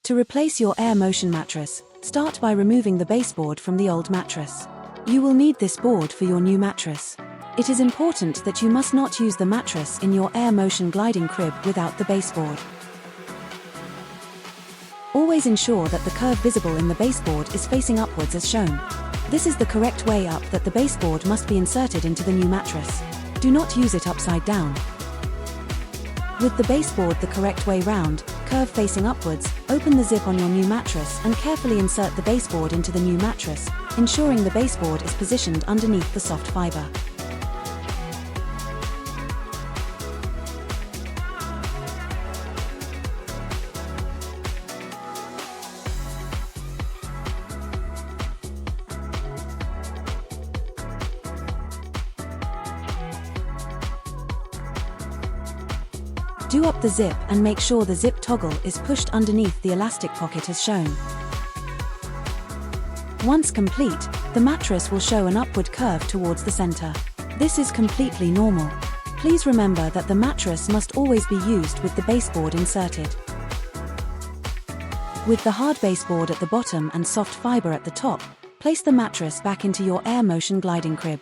To replace your Air Motion mattress, start by removing the baseboard from the old mattress. You will need this board for your new mattress. It is important that you must not use the mattress in your Air Motion gliding crib without the baseboard. Always ensure that the curve visible in the baseboard is facing upwards as shown. This is the correct way up that the baseboard must be inserted into the new mattress. Do not use it upside down. With the baseboard the correct way round, curve facing upwards, open the zip on your new mattress and carefully insert the baseboard into the new mattress, ensuring the baseboard is positioned underneath the soft fiber. Do up the zip and make sure the zip toggle is pushed underneath the elastic pocket as shown. Once complete, the mattress will show an upward curve towards the center. This is completely normal. Please remember that the mattress must always be used with the baseboard inserted. With the hard baseboard at the bottom and soft fiber at the top, place the mattress back into your Air Motion gliding crib.